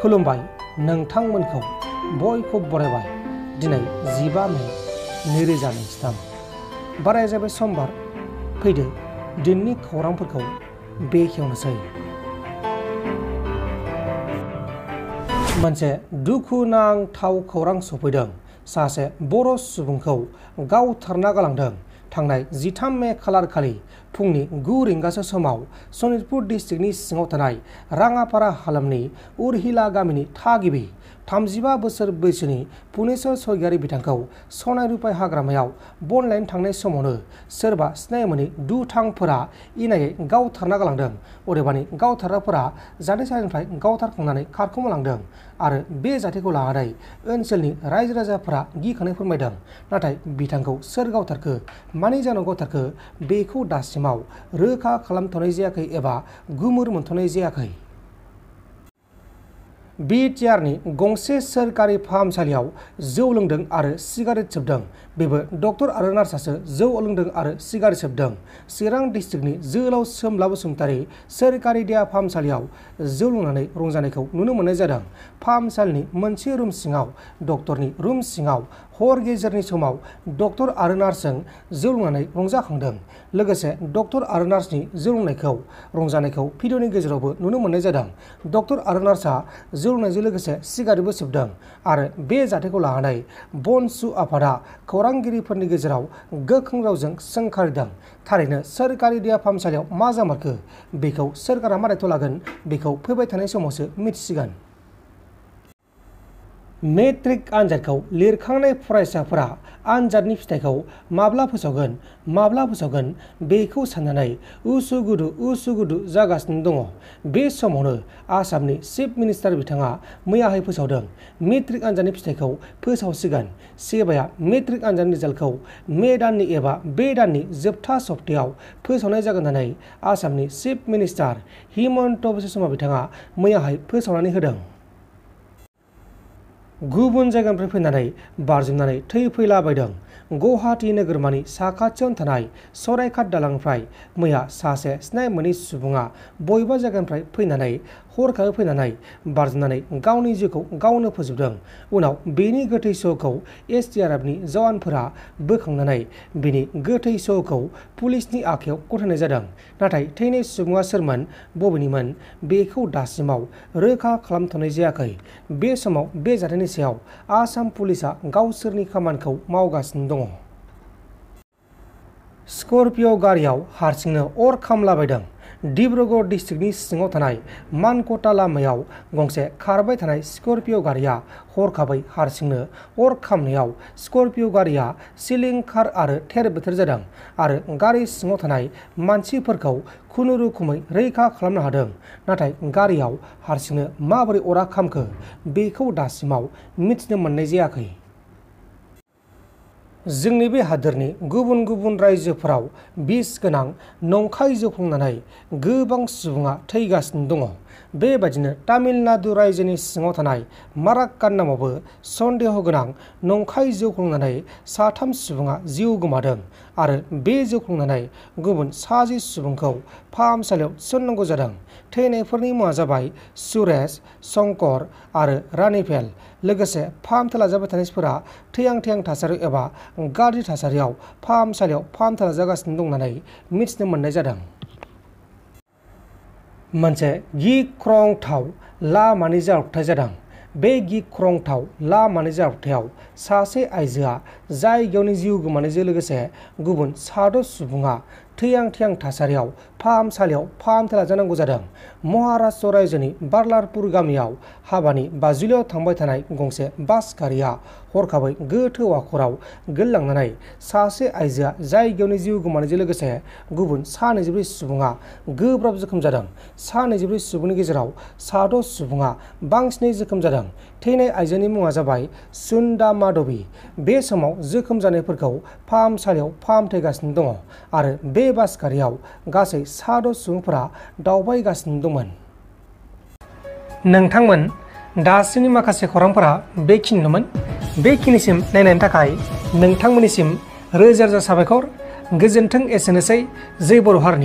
खुलुमबाय नोंथांमोनखौ बयखौ बरायबाय दिनै 15 मे 2023 बाराया जाबाय समबार फैदो दिननि खौरांफोरखौ बेखेवनोसै। मोनसे दुखुनांथाव खौरां सफैदों। सासे बर' सुबुंखौ गावथारना गालांदों। थांनाय 13 मे खालार खालि फुंनि 9 रिंगासो समाव सनितपुर डिस्ट्रिक्टनि सिङाव थानाय राङापारा हालामनि उरहिला गामिनि थागिबि 35 बोसोर बैसोनि पुनेश्वर स्वरगियारि बिथांखौ सनाय रुपाय हाग्रामायाव बन लायनो थांनाय समावनो सोरबा सिनाय मोनै दुथांफोरा इनायै गावथारना गालांदों। अदेबानि गावथारग्राफोरा जाथायसालिनिफ्राय गावथारखांनानै खारखोमालांदों आरो बे जाथायखौ लानानै ओनसोलनि रायजो राजाफोरा गिखांनाय फोरमायदों। नाथाय बिथांखौ सोर गावथारखो, मानि जाहोनाव गावथारखो बेखौ दासिमाव रोखा खालामथ'नाय जायाखै एबा गुमुर मोनथ'नाय जायाखै। बिटिआरनि गंसे सोरखारि फाहामसालियाव जौ लोंदों आरो सिगारेट सोबदों। बेबो डक्टर आरो नार्सआसो जौ लोंदों आरो सिगारेट सोबदों। चिरां डिस्ट्रिक्टनि जोहोलाव सोमब्ला बसुमतारी सोरखारि देहा फाहामसालियाव जौ लोंनानै रंजानायखौ नुनो मोननाय जादों। फाहामसालिनि मोनसे रुम सिङाव डक्टरनि रुम सिङाव हर गेजेरनि समाव डक्टर आरो नार्सजों जौ लोंनानै रंजाखांदों। लोगोसे डक्टर आरो नार्सनि जौ लोंनायखौ रंजानायखौ भिडिअनि गेजेरावबो नुनो मोननाय जादों। डक्टर आरो नार्सआ जौ लोंनायजों लोगोसे सिगारेटबो सोबदों आरो बे जाथायखौ लानानै बनसु आफादा खौरांगिरिफोरनि गेजेराव गोख्रों रावजों सोंखारिदों। थारैनो सोरखारि देहा फाहामसालियाव मा जामारखो बेखौ सोरखारा मा दायथ' लागोन बेखौ फैबाय थानाय समावसो मिथिसिगोन। मेट्रिक आनजादखौ लिरखांनाय फरायसाफोरा आनजादनि फिथाइखौ माब्ला फोसावगोन बेखौ साननानै उसुगुदु जागासिनो दङ। बे समावनो आसामनि चिफ मिनिस्टार बिथाङा मैयाहाय फोसावदों। मेट्रिक आनजादनि फिथाइखौ फोसावसिगोन। सेबाया मेट्रिक आनजादनि रिजाल्टखौ मे दाननि एबा बे दाननि जोबथा सप्तायाव फोसावनाय जागोन होननानै आसामनि चिफ मिनिस्टार हिमन्त बिश्व शर्मा बिथाङा मैयाहाय फोसावनानै होदों। गुबुन जायगानिफ्राय फैनानै बारजुमनानै थैफैलाबायदों। गुवाहाटी नोगोरमानि साखाथियावनो थानाय सरायघाट दालांनिफ्राय मैया सासे सिनाय मोनै सुबुङा बबेबा जायगानिफ्राय फैनानै हरखाबै फैनानै बारजुमनानै गावनि जिउखौ गावनो फोजोबदों। उनाव बेनि गोथै सहखौ एसडिआरएफनि जवानफोरा बोखांनानै बेनि गोथै सहखौ पुलिसनि आखायाव गथायनाय जादों। नाथाय थैनाय सुबुङा सोरमोन, बबेनिमोन बेखौ दासिमाव रोखा खालामथ'नाय जायाखै। बे समाव बे जाथायनि सायाव आसाम पुलिसआ गावसोरनि खामानिखौ मावगासिनो दङ। स्करपिय' गारियाव हारसिंनो अर खामलाबायदों। डिब्रुगड़ डिस्ट्रिक्टनि सिङाव थानाय मानकटा लामायाव गंसे खारबाय थानाय स्करपिय' गारिया हरखाबै हारसिंनो अर खामनायाव स्करपिय' गारिया सिलिंखार आरो थेर बेथेर जादों आरो गारि सिङाव थानाय मानसिफोरखौ खुनुरुखुमै रैखा खालामनो हादों। नाथाय गारियाव हारसिंनो माबोरै अरा खामखो बेखौ दासिमाव मिथिनो मोननाय जायाखै। जोंनि बे हादोरनि गुबुन गुबुन रायजोफोराव बिस गोनां नंखाय जौ लोंनानै गोबां सुबुङा थैगासिनो दङ। बेबायदिनो तामिलनाडु रायजोनि सिङाव थानाय माराक्कानामावबो सन्देह गोनां नंखाय जौ लोंनानै 3 सुबुङा जिउ गोमादों आरो बे जौ लोंनानै गुबुन 60 सुबुंखौ फाहामसालियाव थिसननांगौ जादों। थैनायफोरनि मुङा जाबाय सुरेश, शंकर आरो रानिफेल। लोगोसे फाहामथाय लाजाबाय थानायफोरा थैहां थासारियाव एबा गाज्रि थासारियाव फाहामसालियाव फाहामथाय लाजागासिनो दं होननानै मिथिनो मोननाय जादों। मोनसे गिख्रंथाव लामानि जाब्रबथाय जादों। बे गिख्रंथाव लामानि जाब्रबथायाव सासे आइजोआ जायगायावनो जिउ गोमानायजों लोगोसे गुबुन 6 सुबुङा थैहां थासारियाव फाहामसालियाव फाहामथाय लाजानांगौ जादों। महाराष्ट्र रायजोनि बारलारपुर गामियाव हाबानि बाजुलियाव थांबाय थानाय गंसे बास गारिया हरखाबै गोथौ हाखराव गोलैलांनानै सासे आइजोआ जायगायावनो जिउ गोमानायजों लोगोसे गुबुन 24 सुबुङा गोब्राब जोखोम जादों। 24 सुबुंनि गेजेराव 6 सुबुङा बांसिनै जोखोम जादों। थैनाय आइजोनि मुङा जाबाय सुन्दा माधबी। बे समाव जोखोम जानायफोरखौ फाहामसालियाव फाहामथायगासिनो दङ आरो बे बास गारियाव गासै 6 सुबुंफोरा दावबायगासिनो दंमोन। नोंथांमोन दासिमनि माखासे खौरांफोरा बेखिनिल'मोन। बेखिनिसिम नायनायनि थाखाय नोंथांमोननिसिम रोजा रोजा साबायखर। गोजोन्थों। एसेनोसै। जै बर' हारिनि